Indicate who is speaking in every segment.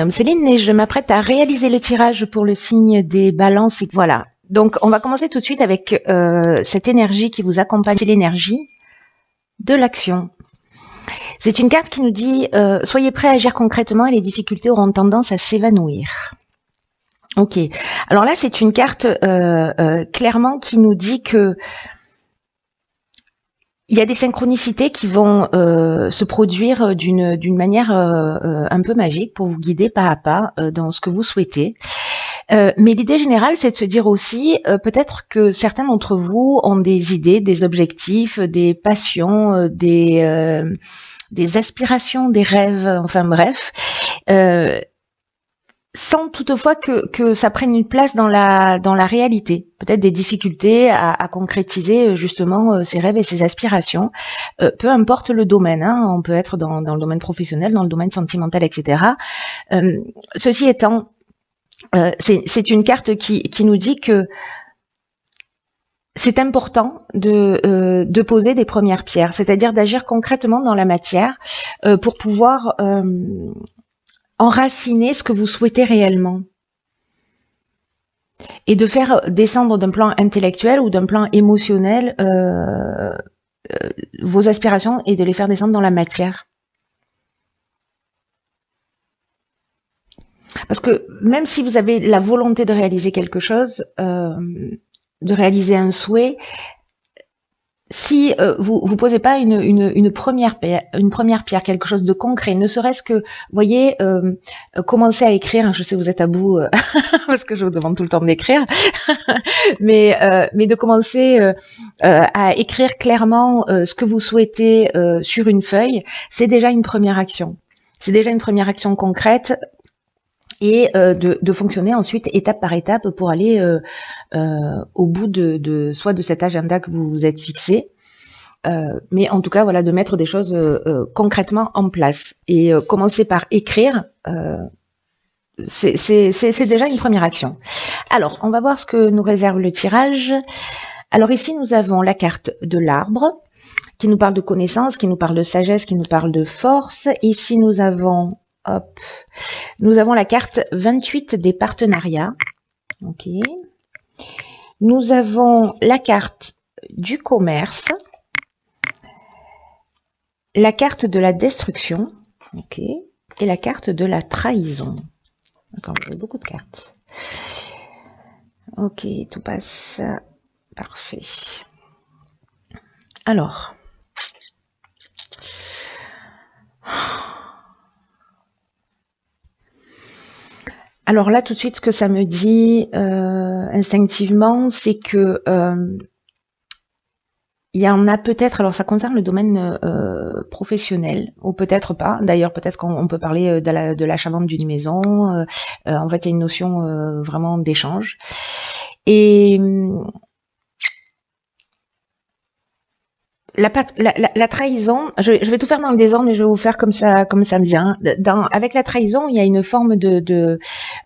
Speaker 1: Céline, et je m'apprête à réaliser le tirage pour le signe des balances. Voilà. Donc, on va commencer tout de suite avec cette énergie qui vous accompagne. C'est l'énergie de l'action. C'est une carte qui nous dit soyez prêts à agir concrètement et les difficultés auront tendance à s'évanouir. Ok. Alors là, c'est une carte clairement qui nous dit que il y a des synchronicités qui vont se produire d'une manière un peu magique pour vous guider pas à pas dans ce que vous souhaitez. Mais l'idée générale, c'est de se dire aussi, peut-être que certains d'entre vous ont des idées, des objectifs, des passions, des aspirations, des rêves, enfin bref, sans toutefois que ça prenne une place dans la réalité. Peut-être des difficultés à concrétiser justement ces rêves et ces aspirations. Peu importe le domaine, hein, on peut être dans le domaine professionnel, dans le domaine sentimental, etc. Ceci étant, c'est une carte qui nous dit que c'est important de poser des premières pierres, c'est-à-dire d'agir concrètement dans la matière pour pouvoir enraciner ce que vous souhaitez réellement et de faire descendre d'un plan intellectuel ou d'un plan émotionnel vos aspirations et de les faire descendre dans la matière. Parce que même si vous avez la volonté de réaliser quelque chose, de réaliser un souhait, si vous posez pas une première pierre, quelque chose de concret, ne serait-ce que, voyez, commencer à écrire. Je sais vous êtes à bout parce que je vous demande tout le temps d'écrire, mais de commencer à écrire clairement ce que vous souhaitez sur une feuille, c'est déjà une première action. C'est déjà une première action concrète. Et de fonctionner ensuite étape par étape pour aller au bout soit de cet agenda que vous vous êtes fixé, mais en tout cas voilà, de mettre des choses concrètement en place et commencer par écrire, c'est déjà une première action. Alors on va voir ce que nous réserve le tirage. Alors ici nous avons la carte de l'arbre qui nous parle de connaissance, qui nous parle de sagesse, qui nous parle de force. Ici nous avons nous avons la carte 28 des partenariats. Ok. Nous avons la carte du commerce, la carte de la destruction, ok, et la carte de la trahison. D'accord, vous avez beaucoup de cartes. Ok, tout passe. Parfait. Alors. Alors là, tout de suite, ce que ça me dit instinctivement, c'est que il y en a peut-être, alors ça concerne le domaine professionnel, ou peut-être pas. D'ailleurs, peut-être qu'on peut parler de l'achat-vente d'une maison. En fait, il y a une notion vraiment d'échange. Et la trahison, je vais tout faire dans le désordre, mais je vais vous faire comme ça me vient. Avec la trahison, il y a une forme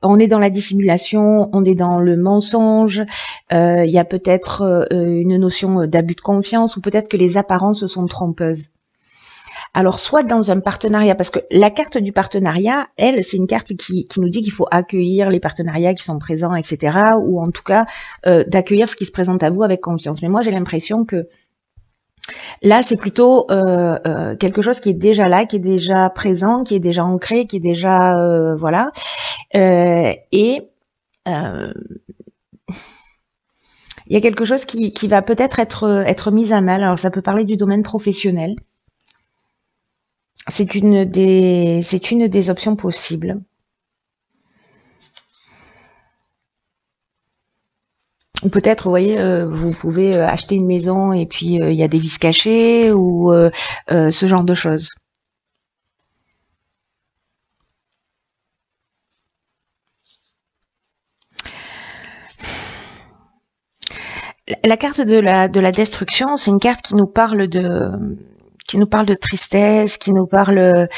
Speaker 1: on est dans la dissimulation, on est dans le mensonge, il y a peut-être une notion d'abus de confiance, ou peut-être que les apparences sont trompeuses. Alors, soit dans un partenariat, parce que la carte du partenariat, elle, c'est une carte qui nous dit qu'il faut accueillir les partenariats qui sont présents, etc., ou en tout cas d'accueillir ce qui se présente à vous avec confiance. Mais moi, j'ai l'impression que là, c'est plutôt quelque chose qui est déjà là, qui est déjà présent, qui est déjà ancré, qui est déjà voilà. Et il y a quelque chose qui va peut-être être mis à mal. Alors, ça peut parler du domaine professionnel. C'est une des options possibles. Ou peut-être, vous voyez, vous pouvez acheter une maison et puis il y a des vices cachés ou ce genre de choses. La carte de la destruction, c'est une carte qui nous parle de tristesse, qui nous parle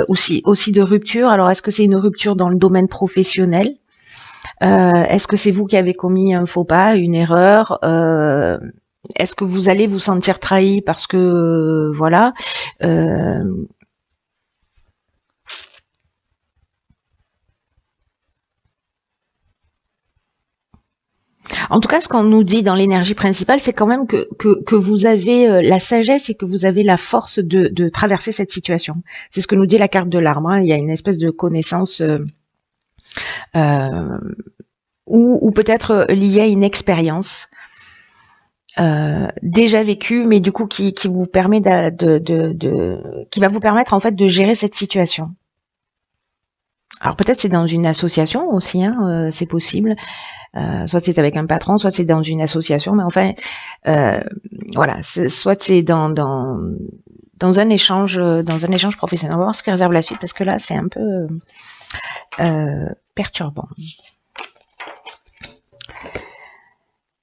Speaker 1: aussi de rupture. Alors, est-ce que c'est une rupture dans le domaine professionnel? Est-ce que c'est vous qui avez commis un faux pas, une erreur? Est-ce que vous allez vous sentir trahi parce que voilà, En tout cas, ce qu'on nous dit dans l'énergie principale, c'est quand même que vous avez la sagesse et que vous avez la force de traverser cette situation. C'est ce que nous dit la carte de l'arbre, hein. Il y a une espèce de connaissance ou peut-être liée à une expérience déjà vécue, mais du coup qui vous permet qui va vous permettre en fait de gérer cette situation. Alors peut-être c'est dans une association aussi, hein, c'est possible. Soit c'est avec un patron, soit c'est dans une association, mais enfin, voilà, soit c'est dans un échange professionnel. On va voir ce qui réserve la suite parce que là c'est un peu perturbant.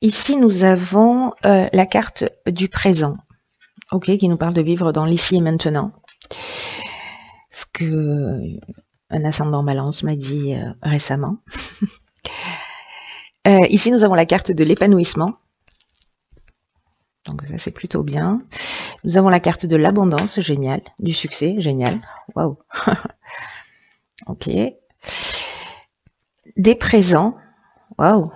Speaker 1: Ici nous avons la carte du présent, ok, qui nous parle de vivre dans l'ici et maintenant. Ce que un ascendant Balance m'a dit récemment. Ici, nous avons la carte de l'épanouissement. Donc ça, c'est plutôt bien. Nous avons la carte de l'abondance, génial. Du succès, génial. Waouh. Ok. Des présents. Waouh.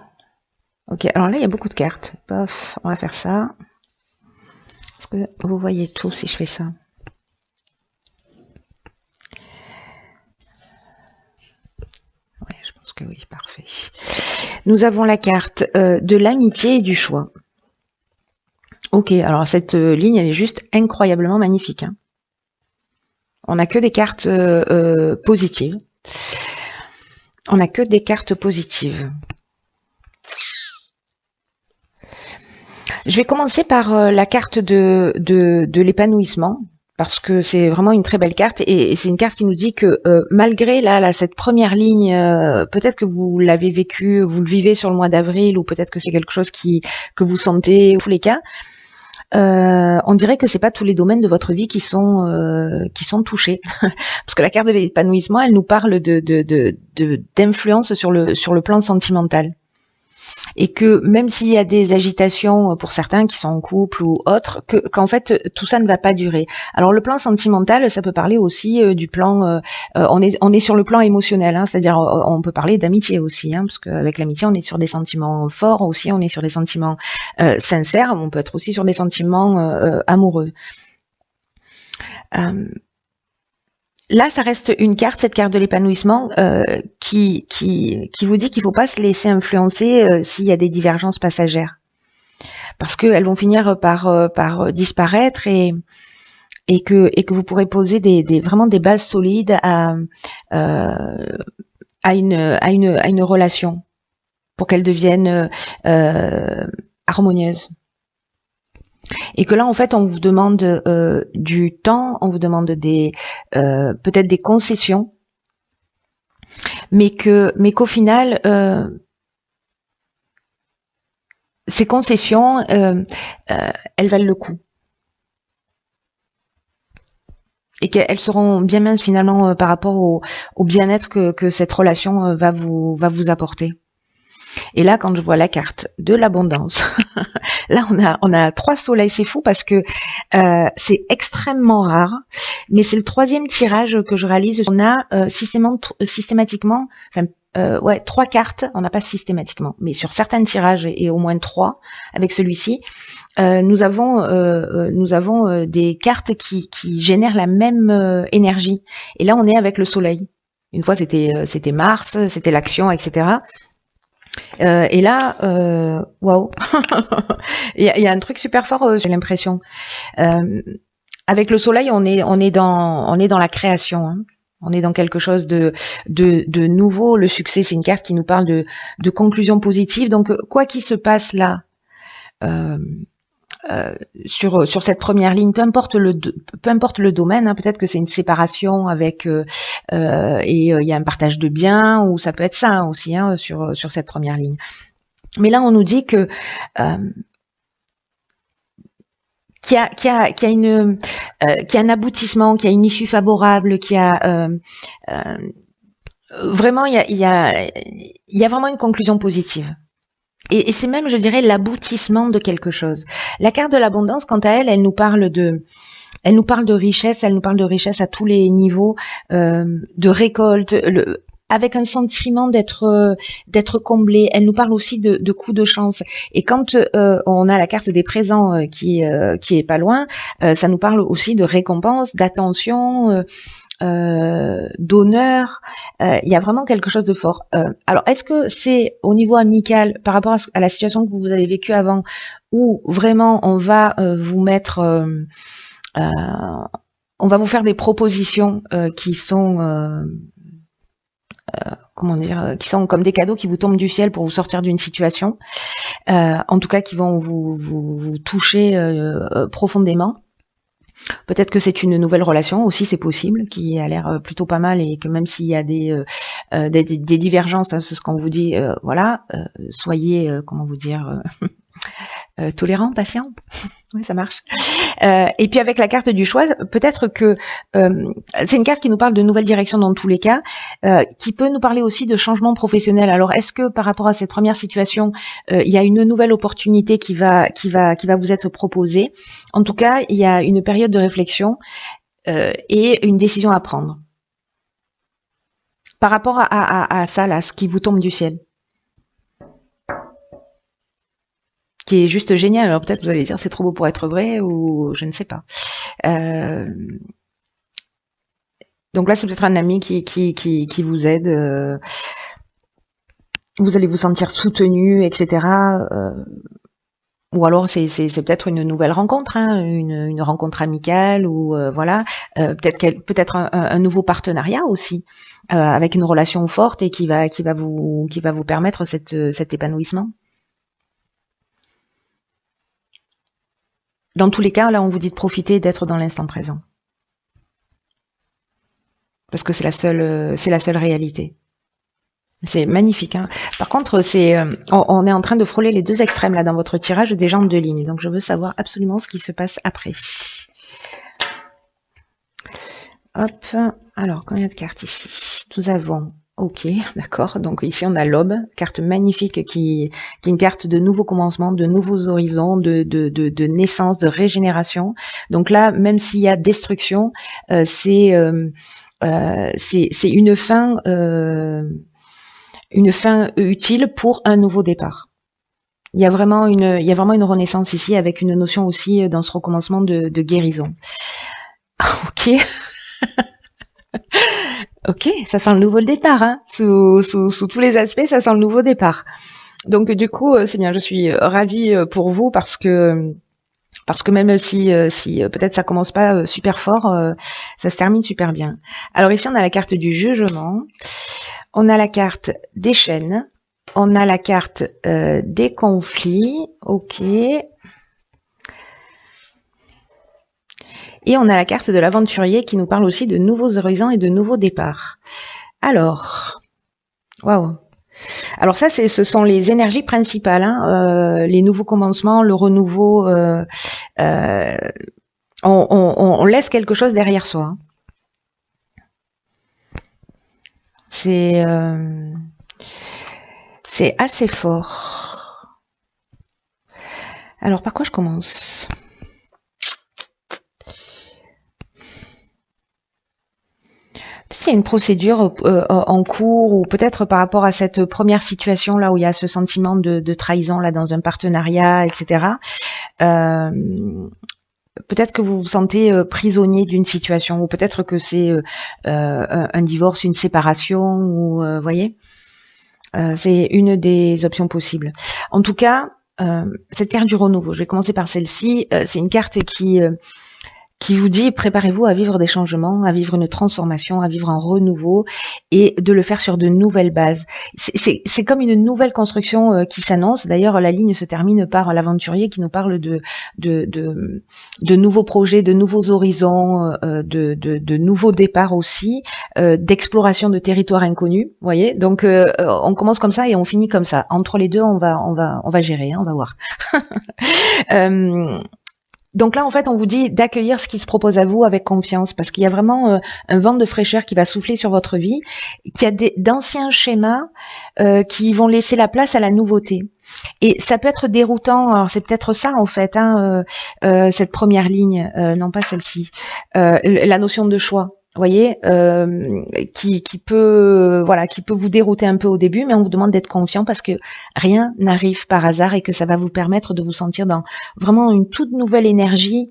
Speaker 1: Ok, alors là, il y a beaucoup de cartes. Pof, on va faire ça. Est-ce que vous voyez tout si je fais ça? Ouais, je pense que oui, parfait. Nous avons la carte de l'amitié et du choix. Ok, alors cette ligne, elle est juste incroyablement magnifique, hein. On n'a que des cartes positives. On n'a que des cartes positives. Je vais commencer par la carte de l'épanouissement, parce que c'est vraiment une très belle carte, et c'est une carte qui nous dit que malgré là cette première ligne, peut-être que vous l'avez vécu, vous le vivez sur le mois d'avril, ou peut-être que c'est quelque chose que vous sentez, en tous les cas, on dirait que c'est pas tous les domaines de votre vie qui sont touchés, parce que la carte de l'épanouissement, elle nous parle d'influence sur le plan sentimental. Et que même s'il y a des agitations pour certains qui sont en couple ou autres, qu'en fait tout ça ne va pas durer. Alors le plan sentimental, ça peut parler aussi du plan, on est sur le plan émotionnel, hein, c'est-à-dire on peut parler d'amitié aussi, hein, parce qu'avec l'amitié on est sur des sentiments forts aussi, on est sur des sentiments sincères, on peut être aussi sur des sentiments amoureux. Là, ça reste une carte, cette carte de l'épanouissement, qui vous dit qu'il ne faut pas se laisser influencer s'il y a des divergences passagères, parce qu'elles vont finir par disparaître et que vous pourrez poser vraiment des bases solides à une relation pour qu'elle devienne harmonieuse. Et que là, en fait, on vous demande du temps, on vous demande peut-être des concessions, mais qu'au final, ces concessions, elles valent le coup. Et qu'elles seront bien minces finalement par rapport au bien-être que cette relation va vous apporter. Et là, quand je vois la carte de l'abondance, là, on a 3 soleils, c'est fou parce que c'est extrêmement rare, mais c'est le 3e tirage que je réalise. On a systématiquement, 3 cartes, on n'a pas systématiquement, mais sur certains tirages et au moins 3 avec celui-ci, nous avons des cartes qui génèrent la même énergie. Et là, on est avec le soleil. Une fois, c'était Mars, c'était l'action, etc. Et là, waouh, il y a un truc super fort, j'ai l'impression. Avec le soleil, on est dans la création, hein. On est dans quelque chose de nouveau. Le succès, c'est une carte qui nous parle de conclusion positive. Donc, quoi qu'il se passe là, sur cette première ligne, peu importe le domaine, hein, peut-être que c'est une séparation avec et il y a un partage de biens, ou ça peut être ça aussi, hein, sur cette première ligne. Mais là, on nous dit que qu'il y a un aboutissement, qu'il y a une issue favorable, qu'il y a vraiment il y a vraiment une conclusion positive. Et c'est même, je dirais, l'aboutissement de quelque chose. La carte de l'abondance, quant à elle, elle nous parle de richesse, elle nous parle de richesse à tous les niveaux, de récolte. avec un sentiment d'être comblé. Elle nous parle aussi de coups de chance. Et quand on a la carte des présents qui est pas loin, ça nous parle aussi de récompense, d'attention, d'honneur. Il y a vraiment quelque chose de fort. Alors, est-ce que c'est au niveau amical par rapport à la situation que vous avez vécue avant, où vraiment on va vous mettre, on va vous faire des propositions qui sont comment dire, qui sont comme des cadeaux qui vous tombent du ciel pour vous sortir d'une situation, en tout cas qui vont vous toucher profondément. Peut-être que c'est une nouvelle relation aussi, c'est possible, qui a l'air plutôt pas mal, et que même s'il y a des divergences, hein, c'est ce qu'on vous dit, voilà, soyez, comment vous dire, tolérant, patient. Oui, ça marche. Et puis avec la carte du choix, peut-être que c'est une carte qui nous parle de nouvelles directions dans tous les cas, qui peut nous parler aussi de changement professionnel. Alors, est-ce que par rapport à cette première situation, il y a une nouvelle opportunité qui va vous être proposée? En tout cas, il y a une période de réflexion et une décision à prendre. Par rapport à ça, là, ce qui vous tombe du ciel, qui est juste génial. Alors peut-être vous allez dire c'est trop beau pour être vrai, ou je ne sais pas. Donc là c'est peut-être un ami qui vous aide. Vous allez vous sentir soutenu, etc. Ou alors c'est peut-être une nouvelle rencontre, hein, une rencontre amicale, ou voilà, peut-être un nouveau partenariat aussi, avec une relation forte et qui va vous permettre cet épanouissement. Dans tous les cas, là, on vous dit de profiter, d'être dans l'instant présent. Parce que c'est la seule réalité. C'est magnifique, hein. Par contre, on est en train de frôler les deux extrêmes, là, dans votre tirage des jambes de ligne. Donc, je veux savoir absolument ce qui se passe après. Hop. Alors, combien de cartes ici? Nous avons... Ok, d'accord. Donc ici on a l'aube, carte magnifique qui est une carte de nouveau commencement, de nouveaux horizons, de naissance, de régénération. Donc là, même s'il y a destruction, c'est une fin utile pour un nouveau départ. Il y a vraiment une renaissance ici, avec une notion aussi dans ce recommencement de guérison. Ok. Ok, ça sent le nouveau départ, hein. Sous tous les aspects, ça sent le nouveau départ. Donc du coup, c'est bien, je suis ravie pour vous, parce que même si peut-être ça commence pas super fort, ça se termine super bien. Alors ici, on a la carte du jugement, on a la carte des chaînes, on a la carte des conflits, ok. Et on a la carte de l'aventurier qui nous parle aussi de nouveaux horizons et de nouveaux départs. Alors, waouh. Alors ça, ce sont les énergies principales, hein, les nouveaux commencements, le renouveau. On laisse quelque chose derrière soi. C'est assez fort. Alors, par quoi je commence ? C'est une procédure en cours, ou peut-être par rapport à cette première situation là où il y a ce sentiment de trahison là dans un partenariat, etc. Peut-être que vous vous sentez prisonnier d'une situation, ou peut-être que c'est un divorce, une séparation, ou voyez, c'est une des options possibles. En tout cas, cette carte du renouveau, je vais commencer par celle-ci. C'est une carte qui vous dit préparez-vous à vivre des changements, à vivre une transformation, à vivre un renouveau, et de le faire sur de nouvelles bases. C'est comme une nouvelle construction qui s'annonce. D'ailleurs, la ligne se termine par l'aventurier qui nous parle de nouveaux projets, de nouveaux horizons, de nouveaux départs aussi, d'exploration de territoires inconnus. Vous voyez, donc on commence comme ça et on finit comme ça. Entre les deux, on va gérer, hein, on va voir. Donc là, en fait, on vous dit d'accueillir ce qui se propose à vous avec confiance, parce qu'il y a vraiment un vent de fraîcheur qui va souffler sur votre vie, qu'il y a d'anciens schémas qui vont laisser la place à la nouveauté. Et ça peut être déroutant. Alors c'est peut-être ça en fait, hein, cette première ligne, non pas celle-ci, la notion de choix. voyez, qui peut, voilà, qui peut vous dérouter un peu au début, mais on vous demande d'être confiant parce que rien n'arrive par hasard et que ça va vous permettre de vous sentir dans vraiment une toute nouvelle énergie.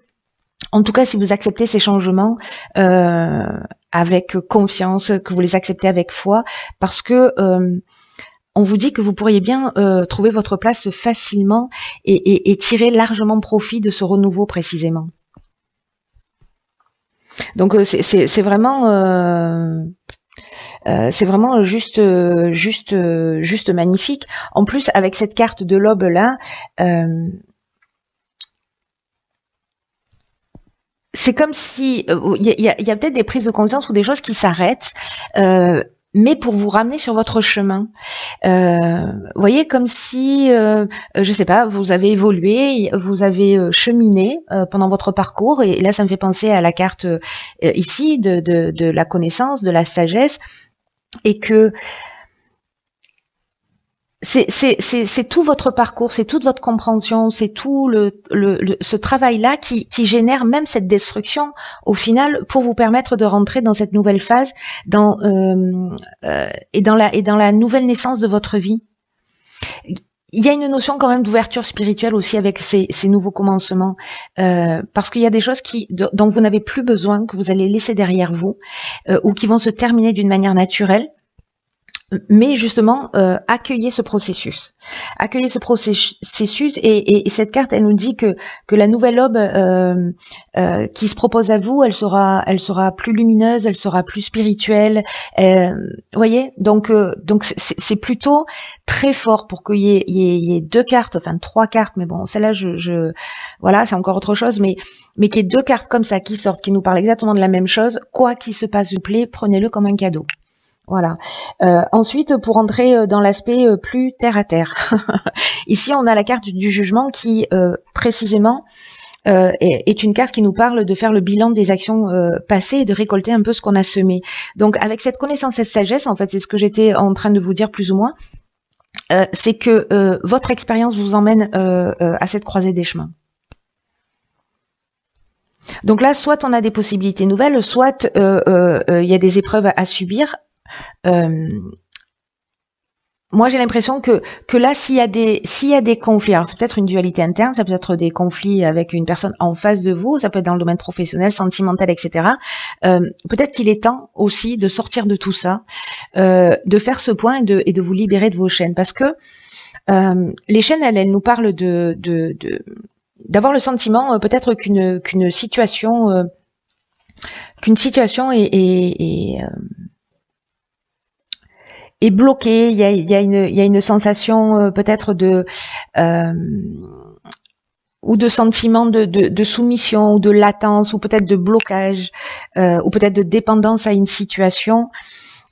Speaker 1: En tout cas, si vous acceptez ces changements avec confiance, que vous les acceptez avec foi, parce que on vous dit que vous pourriez bien trouver votre place facilement et tirer largement profit de ce renouveau précisément. Donc c'est vraiment juste magnifique. En plus, avec cette carte de l'aube là, c'est comme si il y a peut-être des prises de conscience ou des choses qui s'arrêtent, mais pour vous ramener sur votre chemin. Voyez, comme si, je sais pas, vous avez évolué, vous avez cheminé pendant votre parcours, et là, ça me fait penser à la carte ici de la connaissance, de la sagesse, et que c'est tout votre parcours, c'est toute votre compréhension, c'est tout ce travail-là qui génère même cette destruction au final pour vous permettre de rentrer dans cette nouvelle phase, et dans la nouvelle naissance de votre vie. Il y a une notion quand même d'ouverture spirituelle aussi avec ces nouveaux commencements, parce qu'il y a des choses dont vous n'avez plus besoin, que vous allez laisser derrière vous, ou qui vont se terminer d'une manière naturelle. Mais justement, accueillez ce processus. Accueillez ce processus et cette carte, elle nous dit que la nouvelle aube qui se propose à vous, elle sera plus lumineuse, elle sera plus spirituelle. Voyez, donc c'est plutôt très fort pour qu'il y ait deux cartes, enfin 3 cartes, mais bon, celle-là, voilà, c'est encore autre chose, mais qu'il y ait 2 cartes comme ça qui sortent, qui nous parlent exactement de la même chose. Quoi qu'il se passe, vous plaît, prenez-le comme un cadeau. Voilà. Ensuite, pour entrer dans l'aspect plus terre à terre, ici on a la carte du jugement qui précisément est une carte qui nous parle de faire le bilan des actions passées et de récolter un peu ce qu'on a semé. Donc avec cette connaissance et cette sagesse, en fait, c'est ce que j'étais en train de vous dire plus ou moins, c'est que votre expérience vous emmène à cette croisée des chemins. Donc là, soit on a des possibilités nouvelles, soit il y a des épreuves à subir. Moi, j'ai l'impression que là, s'il y a des conflits, alors c'est peut-être une dualité interne, ça peut être des conflits avec une personne en face de vous, ça peut être dans le domaine professionnel, sentimental, etc. Peut-être qu'il est temps aussi de sortir de tout ça, de faire ce point et de vous libérer de vos chaînes, parce que les chaînes, elles nous parlent d'avoir le sentiment peut-être qu'une situation est bloqué, il y a une sensation peut-être ou de sentiment de soumission ou de latence ou peut-être de blocage ou peut-être de dépendance à une situation.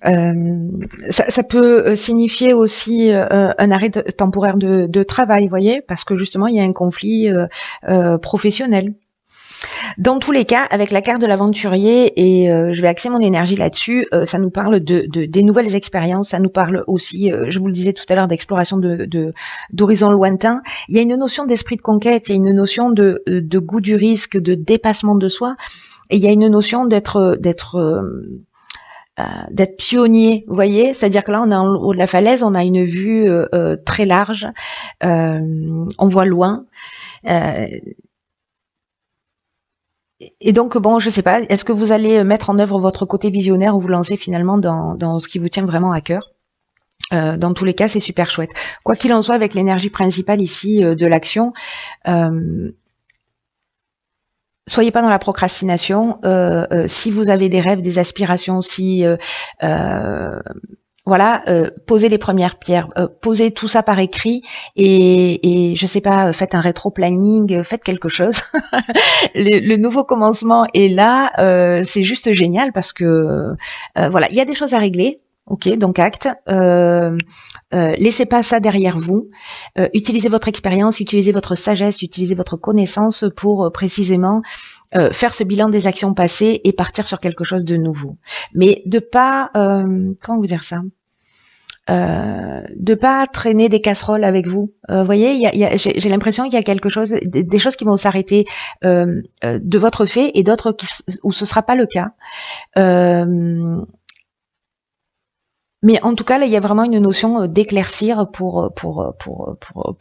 Speaker 1: Ça peut signifier aussi un arrêt temporaire de travail, vous voyez, parce que justement il y a un conflit professionnel. Dans tous les cas, avec la carte de l'aventurier, et je vais axer mon énergie là-dessus, ça nous parle des nouvelles expériences, ça nous parle aussi, je vous le disais tout à l'heure, d'exploration d'horizons lointains. Il y a une notion d'esprit de conquête, il y a une notion de goût du risque, de dépassement de soi, et il y a une notion d'être pionnier, vous voyez, c'est-à-dire que là on est en haut de la falaise, on a une vue très large, on voit loin. Et donc, bon, je sais pas, est-ce que vous allez mettre en œuvre votre côté visionnaire ou vous lancer finalement dans ce qui vous tient vraiment à cœur? Dans tous les cas, c'est super chouette. Quoi qu'il en soit, avec l'énergie principale ici de l'action, soyez pas dans la procrastination. Si vous avez des rêves, des aspirations, voilà, posez les premières pierres, posez tout ça par écrit et je sais pas, faites un rétro-planning, faites quelque chose. Le nouveau commencement est là, c'est juste génial parce que voilà, il y a des choses à régler. Ok, donc acte. Laissez pas ça derrière vous. Utilisez votre expérience, utilisez votre sagesse, utilisez votre connaissance pour précisément faire ce bilan des actions passées et partir sur quelque chose de nouveau. Mais de pas, comment vous dire ça, de pas traîner des casseroles avec vous. Vous voyez, j'ai l'impression qu'il y a quelque chose, des choses qui vont s'arrêter de votre fait et d'autres où ce sera pas le cas. Mais en tout cas, là, il y a vraiment une notion d'éclaircir pour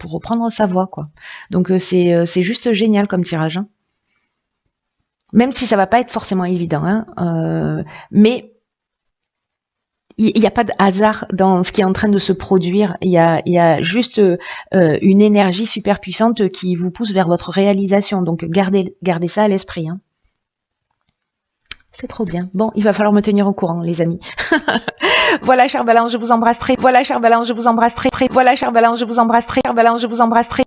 Speaker 1: reprendre sa voie, quoi. Donc c'est juste génial comme tirage, hein. Même si ça va pas être forcément évident, hein, mais il n'y a pas de hasard dans ce qui est en train de se produire. Il y a juste une énergie super puissante qui vous pousse vers votre réalisation. Donc gardez ça à l'esprit, hein. C'est trop bien. Bon, il va falloir me tenir au courant, les amis. Voilà, chère Balance, je vous embrasse très. Voilà, chère Balance, je vous embrasse très. Voilà, chère Balance, je vous embrasse très. Balance, je vous embrasse très.